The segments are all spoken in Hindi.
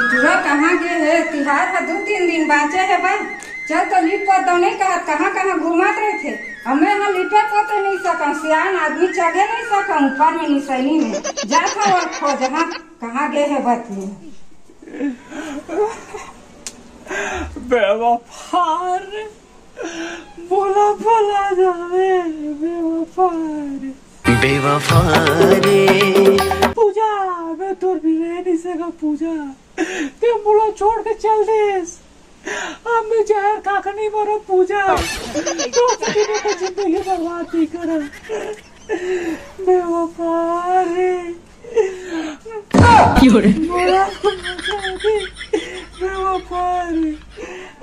बिटुआ कहाँ गए है? तिहार है 2-3 दिन बाचे है बा। चल तो लिप पोत दो नहीं कहत कहाँ कहाँ घुमाते रहे थे। हमें यहाँ लिपे पोते नहीं सकम, सियान आदमी चढ़े नहीं सकम ऊपर में निसैनी में जाता और खोज जहाँ कहाँ गए है बतू। बेवफार बोला बोला जावे बेवफार बेवफारे पूजा मैं तो भी रह नहीं सका पूजा ते मुला छोड़ के चल देस अब मैं जहर खाकर नहीं मरा पूजा तो तो जिंदगी बर्बाद नहीं करा बेवफारे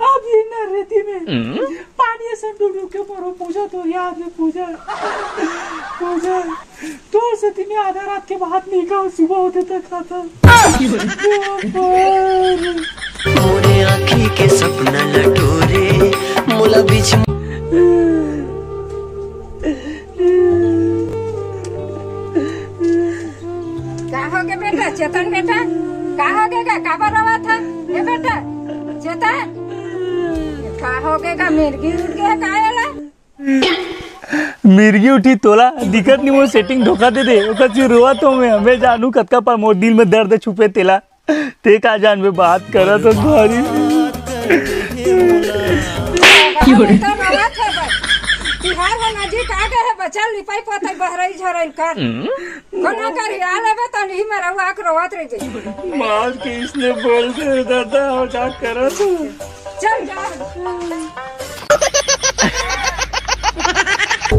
अब ये नरेती में पानी से डूब के मरो पूजा तो याद है पूजा पूजा तो सती में आधा रात के बाद नहीं का सुबह होते तक खाता मोरे आँखी के सपना लटोरे मुला बीच क्या हो गया बेटा? चेतन बेटा क्या हो गया? काबर रवा था ये बेटा? चेतन क्या हो गया? मिर्गी उठ गया कायला? मिर्गी उठी तोला दिक्कत नहीं वो सेटिंग धोखा दे दे ओका रोआ तो मैं हमें जानू कतका पर मोर दिल में दर्द छुपे तेला ते का जान में बात करा तो भारी तिहार हो नजीक आ गए है बच्चा लिपाई पोताई बहरई झरई कर कोना करी आ लेबे त नहीं में रहुआ के रोवत रह गई मार के इसने बोल दे दादा हो जा करा तो चल जा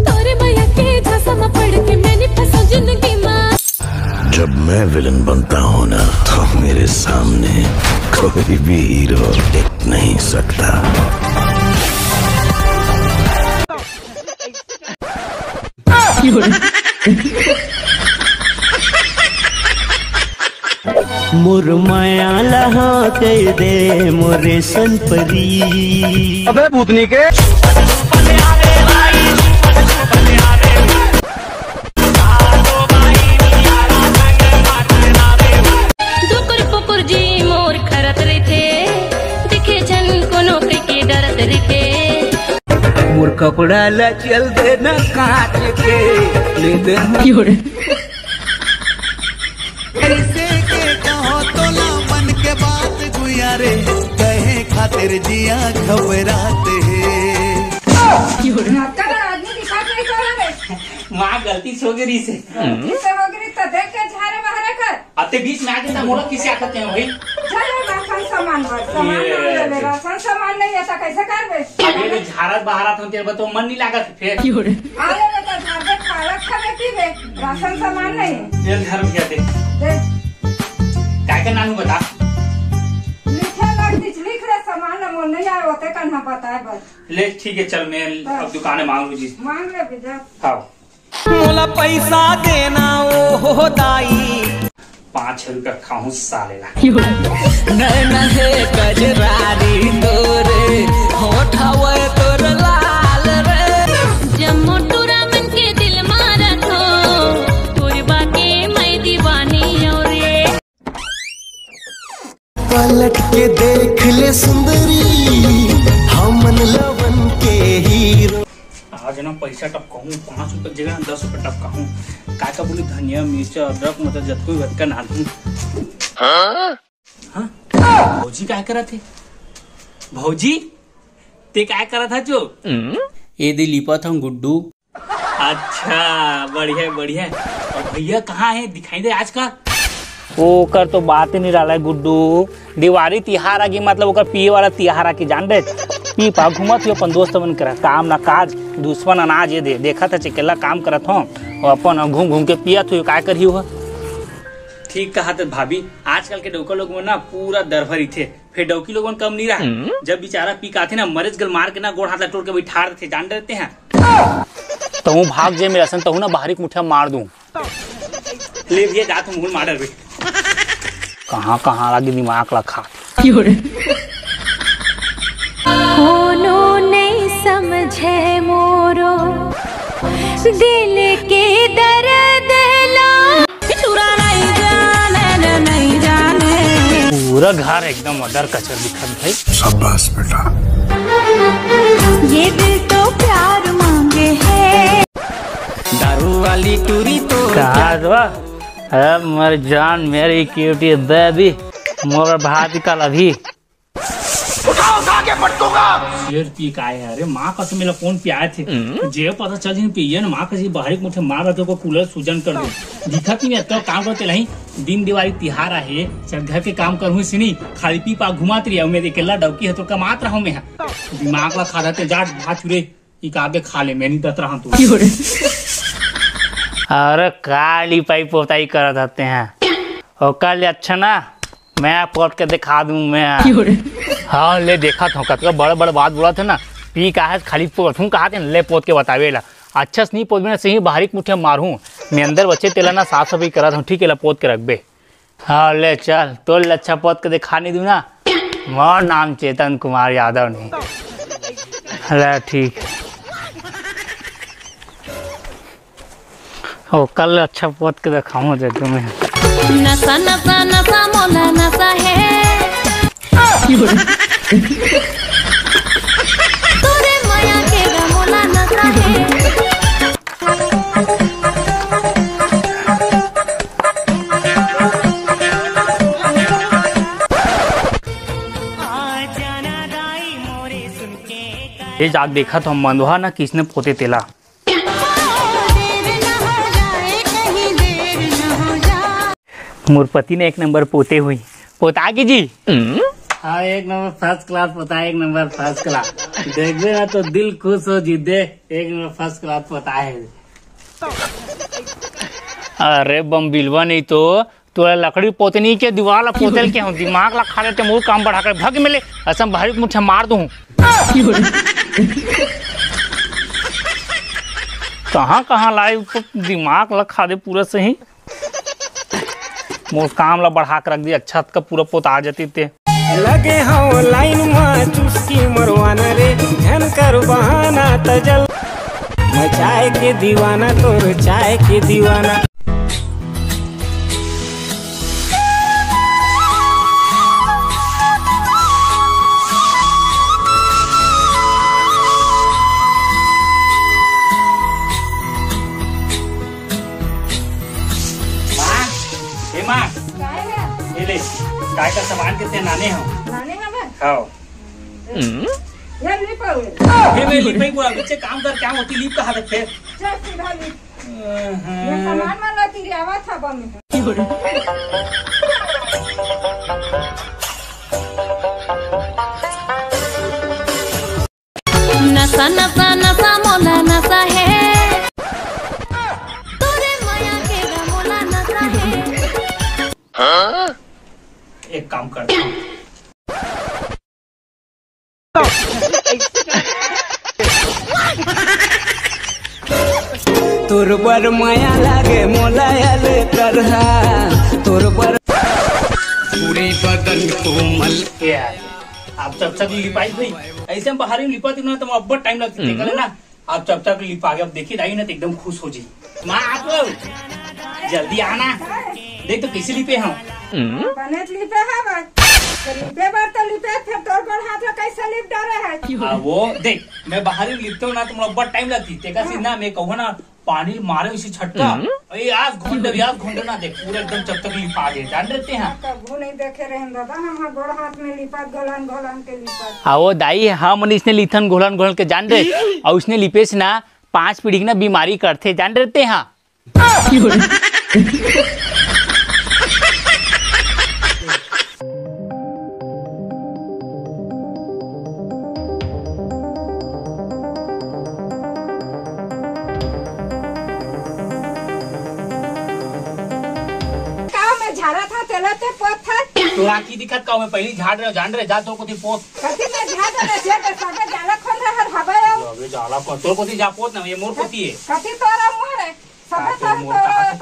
तोरे भैया के झांसा में पड़ के मैंने फंसा जिंदगी में। जब मैं विलन बनता हूँ ना तो मेरे सामने कोई भी हीरो टिक नहीं सकता। मोर माया लहा कर दे मोरे सनपरी अबे भूतनी के दुकुर पुकुर जी मोर खरत रहे थे दिखे जन को नौकरी के डरत रहे थे मोर कपड़ा ला चल दे न काट के ले दे कहे खातिर जिया घबराते माँ गलती सो गिरी से हो गई तो देख के झारे बहरे कर आते बीच में आके मोला किसे आते हैं भाई चलो राशन सामान भर सामान ले राशन सामान नहीं ऐसा कैसे कर बे अबे तो झारत बहारत होते हैं तो मन नहीं लागत फिर आले बेटा झारे खाला खावे की बे राशन सामान नहीं तेल घर में क्या दे क्या का नानू बता लिख रहे सामान मोल नहीं आए होते कन्हा बताए बस ले ठीक है चल मैं अब दुकान में मांग लू जी मांग ले बेटा हाँ मोला पैसा देना ओ हो दाई 5 रुपया खाऊं सालेला नहे कजरारी तोरे होठवे तोर लाल रे जब मोटूरा मन के दिल मारा थो पूर्वा के मैं दीवानी और रे पलट के देख ले सुंदरी हमन लवन के हीरो आज ना पैसा टपकाऊं 5 रुपये जगह 10 रुपये टपकाऊं का बोली धनिया मिर्च अदरक मतलब जत कोई भटका ना दूं हाँ भौजी क्या करा थे भौजी ते क्या करा था जो ये दे लिपा था गुड्डू अच्छा बढ़िया बढ़िया और भैया कहाँ है दिखाई दे आजकल वो कर तो बात ही नहीं रहा है गुड्डू दिवाली तिहार आ गई मतलब ओकर पिए वाला तिहार आ की जान दे पी पा घूमत हो अपन दोस्त बन कर काम ना काज दुश्मन अनाज ये दे देखा था चिकेला काम करत हो और अपन घूम घूम के पियत हो का करी हो ठीक कहा तो भाभी आजकल के डौका लोग ना पूरा दरभरी थे फिर डौकी लोग कम नहीं रहा जब बेचारा पी का थे ना मरीज गल मार के ना गोड़ हाथ तोड़ के बैठा देते जान देते हैं तो भाग जे मेरा सन तो ना बाहरी मुठिया मार दूं ले भैया जा तुम मार डर कहाँ कहाँ लगी दिमाग रखा कोनो नहीं समझे मोरो दिल के दर्द ला पूरा घर एकदम अदर कचर दिखत भाई। शाबाश बेटा। ये दिल तो प्यार मांगे है। दारू वाली टूरी तो अरे मेरी जान, मेरी क्यूटी बेबी, मोर भाती कल अभी शेर पी का है। अरे माँ कसम मेरा फोन पे आए थे, जे पता चल जी पिए ना माँ कसी बाहरी मुठे मार रहे को कूलर सूजन कर दे। दिखत नहीं तो काम करते नहीं, दिन दिवाली तिहार है, सब घर के काम करूँ सिनी, खाली पी पा घुमात रही मेरे अकेला डबकी है तो कमात रहा मैं, दिमाग ला खा रहे जाट भात चुरे आगे खा ले, मैं नहीं दत रहा तू। अरे काली पाई पोताई कर देते हैं और कल अच्छा ना मैं पोत के दिखा दूं मैं। हाँ ले देखा था कतका बड़े बड़े बात बोला था ना, पी का है खाली पोथूं कहा थे ले पोत के बतावेला अच्छा से नहीं पोत में सही बाहरी मुठे मारूं मैं अंदर बच्चे तेला ना साफ सफाई करा था ठीक है ला पोत के रख बे। हाँ ले चल तो अच्छा पोत के दिखा नहीं दूं ना, मोर नाम चेतन कुमार यादव नहीं। अरे ठीक ओ कल अच्छा पोत के दिखाऊं दे तुम्हें। नशा नशा नशा मोला नशा है तोरे माया के मोला नशा है। ये जाग देखा तो मंदवा ना किसने पोते तेला। मूर्पति ने एक नंबर पोते हुई पोता की जी। हाँ एक नंबर फर्स्ट क्लास पता है, एक नंबर फर्स्ट क्लास देखबे ना तो दिल खुश हो जीते, एक नंबर फर्स्ट क्लास पता है। अरे बम्बिलवा नहीं तो तोरा लकड़ी पोते नहीं के दीवार पोतल के हूँ दिमाग ला खा लेते मुँह काम बढ़ा कर भग मिले असम भारी मुझे मार दूँ। कहाँ कहाँ लाई दिमाग ला खा दे पूरा सही मोर काम ला बढ़ा कर रख दी अच्छा का पूरा पोत आ जाती थे। लगे हो लाइन में चुस्की मरवाना रे धन कर बहाना तजल मैं चाय के दीवाना तोर चाय के दीवाना। काय का सामान कितने नाने हो नाने ना बा हाँ ये लिप आओ फिर मैं लिप ही पूरा बच्चे काम कर क्या होती लिप कहाँ रखे चल सीधा लिप ये सामान वाला तेरी आवाज था बम नशा नशा नशा मोला नशा है तोरे माया के मोला नशा है। एक काम करता हूँ तोर बर माया लागे मोलायल करहा तोर बर पूरी बदन कोमल क्या है आप चब तक लिपाई भाई ऐसे हम बाहर लिपाती ना तो अब टाइम लगती है ना आप जब तक लिपा के अब देखी जाएगी ना तो एकदम खुश हो जी। माँ आप लोग जल्दी आना देख तो कैसे लिपे हम बने लिपे है बा लिपे बार तो लिपे फिर तोर पर हाथ में कैसे लिप डाले है वो देख मैं बाहर लिपता हूँ ना तो बहुत टाइम लगती है ना मैं कहूँ ना पानी मारे उसी छटका आज घूंढे ना देख पूरा एकदम जब तक लिपा दे जान रहते हैं कबू नहीं देखे रहे दादा हम गोड़ हाथ में लिपा गोलन गोलन के लिपा हाँ वो दाई हम इसने लिथन घोलन घोलन के जान रहे और उसने लिपे से ना 5 पीढ़ी ना बीमारी करते जान रहते हैं। तोरा की दिक्कत का मैं पहली झाड़ रहे जान रहे जा तो कोती पोत कथी में झाड़ रहे जे के सबे जाला खोल रहा है हवा अबे जाला को तोर कोती जा पोत ना ये मोर कोती है कथी तोरा मुंह रे सबे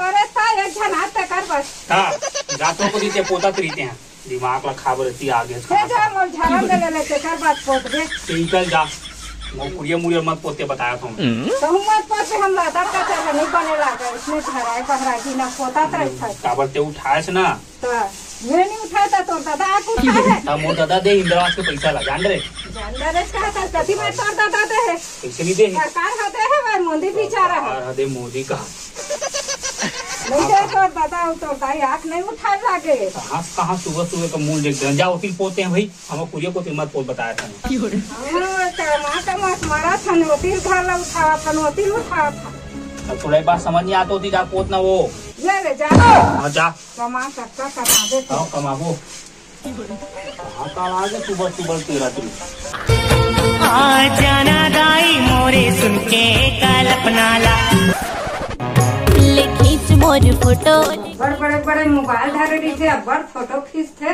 तोरे ता एक जन हाथ पे कर बस हां जा तो कोती ते पोता करीते हैं दिमाग ला खाब रहती आगे से जा मोर झाड़ा ले ले के कर बात पोत दे निकल जा वो कुड़िया मत पोते बताया तुम तो मत पोते हम लादा का चला नहीं बने लागा इसमें झराए पहरा की ना पोता तरह था काबर ते उठाए से ना तो ये नहीं उठाता तो दादा आके उठा है। अब मोर दादा दे इंदिरावास के पैसा ला जान रे जानदार इसका था कभी मैं तोड़ दादा दे है पैसे नहीं दे सरकार होते है भाई मोदी बेचारा है और हदे मोदी का नहीं दे तो दादा तो भाई आँख नहीं उठा लागे कहाँ सुबह सुबह का मूल देख जा वकील पोते हैं भाई हमें कुरिया को मत पोत बताया था माँ का मत मारा था वकील घर उठावा था वकील उठावा था अब थोड़ा बात समझ नहीं आता होती जा पोत ना वो ले ले जा जा कमा सकता कमा दे तो कमाबो कहाँ का आगे सुबह सुबह तेरा तू आ जाना दाई मोरे सुन के कल्पना ला खींच मोर फोटो बड़े बड़े मोबाइल धरे रही थे अब बड़ फोटो खींचते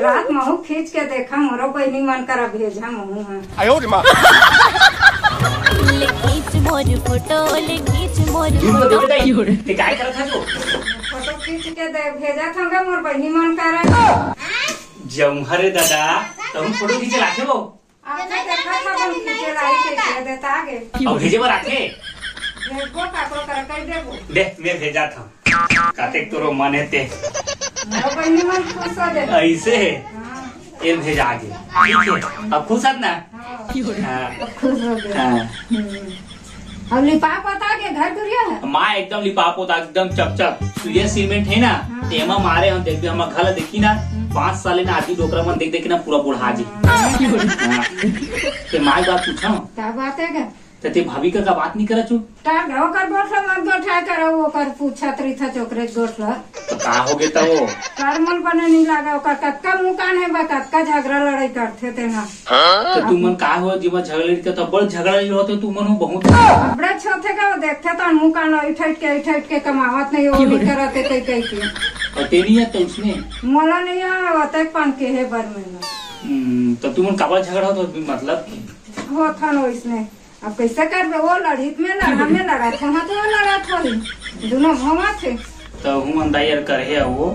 रात महू खींच के देखा मोरो बहनी मन करा भेजा महू है खींच मोर फोटो खींच मोर क्या करा था जो फोटो खींच के भेजा था मोर बहनी मन करा जमहरे दादा तुम फोटो खींचे लाखे वो आपने देखा था हम खींचे लाई के देता आगे अब भेजे पर आखे भेजबो काकरो कर कर देबो दे मैं भेजा था काते तोरो मन है ते मोर बहनी मन खुश हो जाए ऐसे ये भेजा आगे ठीक है अब खुश है ना खुश हो गए अब लिपा पता के घर दुरिया है माँ एकदम लिपाप होता एकदम चकचक सूर्य सीमेंट है ना तेमा मारे हम देख हम घर देखी ना 5 साल ना आदमी डोकरा मन देख ना पूरा बुढ़ा जी ते माँ बात पूछा क्या बात है तो ते भाभी का बात नहीं करा चू तार घाव कर बोठला मत गोठा करो वो कर पूछा तरी था चोकरे गोठला तो कहा हो गया वो तार मन बने नहीं लगा ओकर कक्का मुकान है बा कक्का झगड़ा लड़ाई करते थे ना तो तू मन कहा हो जीवन झगड़े तो बड़ झगड़ा होते तू मन हो बहुत बड़ा छोटे का देखते तो मुकान इठट के कमावत नहीं वो नहीं करते कई कई के और तेरी है तो उसमें मोला नहीं होता पान के है बर में तो तू मन काबा झगड़ा हो तो मतलब हो था ना इसमें अब कैसे कर वो लड़ित में लड़ा में लड़ा था हाँ तो वो लड़ा था दोनों भवा थे तो हूँ अंदायर करे वो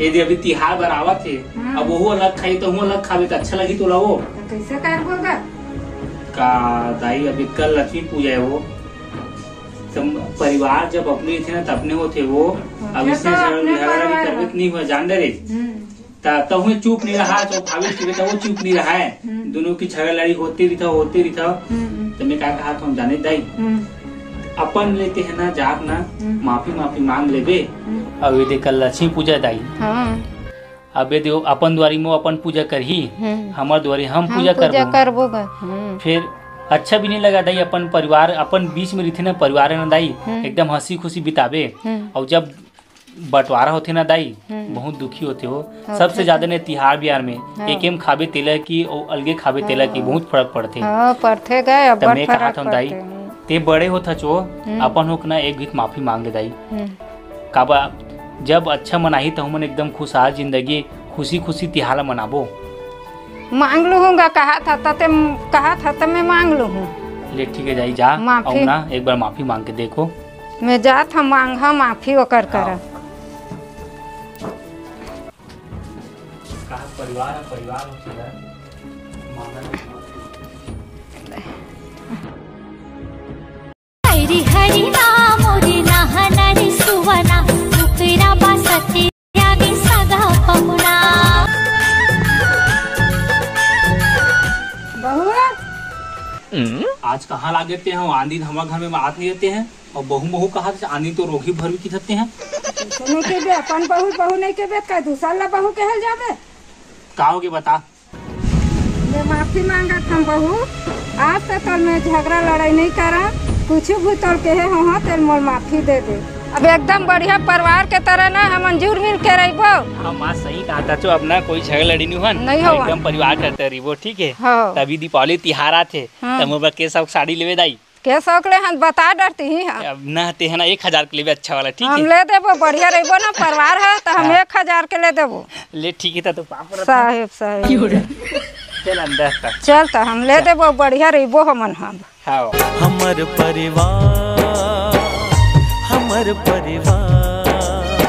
यदि अभी तिहार बराबर थे अब वो अलग खाई तो हूँ अलग खावे तो अच्छा लगी तो ला वो कैसे कर होगा का दाई अभी कल लक्ष्मी पूजा है वो परिवार जब अपने थे ना तब अपने होते वो अब इससे झगड़ा नहीं हुआ जान दे तो हूँ चुप नहीं रहा जो भाभी वो चुप नहीं रहा है दोनों की झगड़ा लड़ी होती रही था तो मैं क्या कहा था जाने दाई अपन लेते है ना जाप ना माफी मांग लेबे अब ये कल लक्ष्मी पूजा दाई अब ये देखो अपन द्वारी में अपन पूजा कर ही हमार द्वारी हम पूजा करबो फिर अच्छा भी नहीं लगा दाई अपन परिवार अपन बीच में रहते ना परिवार ना दाई एकदम हंसी खुशी बितावे और जब बंटवारा होते ना दाई बहुत दुखी होते हो सबसे ज्यादा ने तिहार बिहार में एक खाबे तेला की और अलगे खाबे तेला की बहुत फर्क पड़ते तब मैं कहा था दाई ते बड़े होता चो अपन हो ना एक गीत माफी मांग ले दाई काबा जब अच्छा मनाही तो हम एकदम खुशहाल जिंदगी खुशी खुशी तिहार मनाबो मांग लूंगा कहा था तो मैं मांग लूँ ले ठीक है जाई जा और ना एक बार माफी मांग के देखो मैं जा था मांगा माफी वो कर परिवार हरी हरी नाम मोरी नाहनारी सुवना उपरा बासती यागी सगा पहुना आज कहाँ लागे थे हम आंधी हमारे घर में आते रहते हैं और बहू कहा आंधी तो रोगी भर भी की हैं नहीं के बे अपन बहू नहीं के बे का दूसरा ला बहू कहल जाबे का होगे बता मैं माफी मांगा था बहू आज तक मैं झगड़ा लड़ाई नहीं करा कुछ भी तोड़ के है हाँ तेल मोल माफी दे दे अब एकदम बढ़िया परिवार के तरह ना हम जुड़ मिल के रहिबो हाँ माँ सही कहा था अपना कोई झगड़ा लड़ी नहीं हो एकदम परिवार करते रहिबो ठीक है तभी दीपावली तिहारा थे तब के सब साड़ी लेवे दाई के शौक ले हम बता डरती ही अब ना ते है ना 1000 के लेवे अच्छा वाला ठीक है हम ले देबो बढ़िया रहिबो ना परिवार है तो हम 1000 के ले देबो ले ठीक है तो पापा साहेब चल अंदर चल तो हम ले देबो बढ़िया रहिबो हमन हम हमर परिवार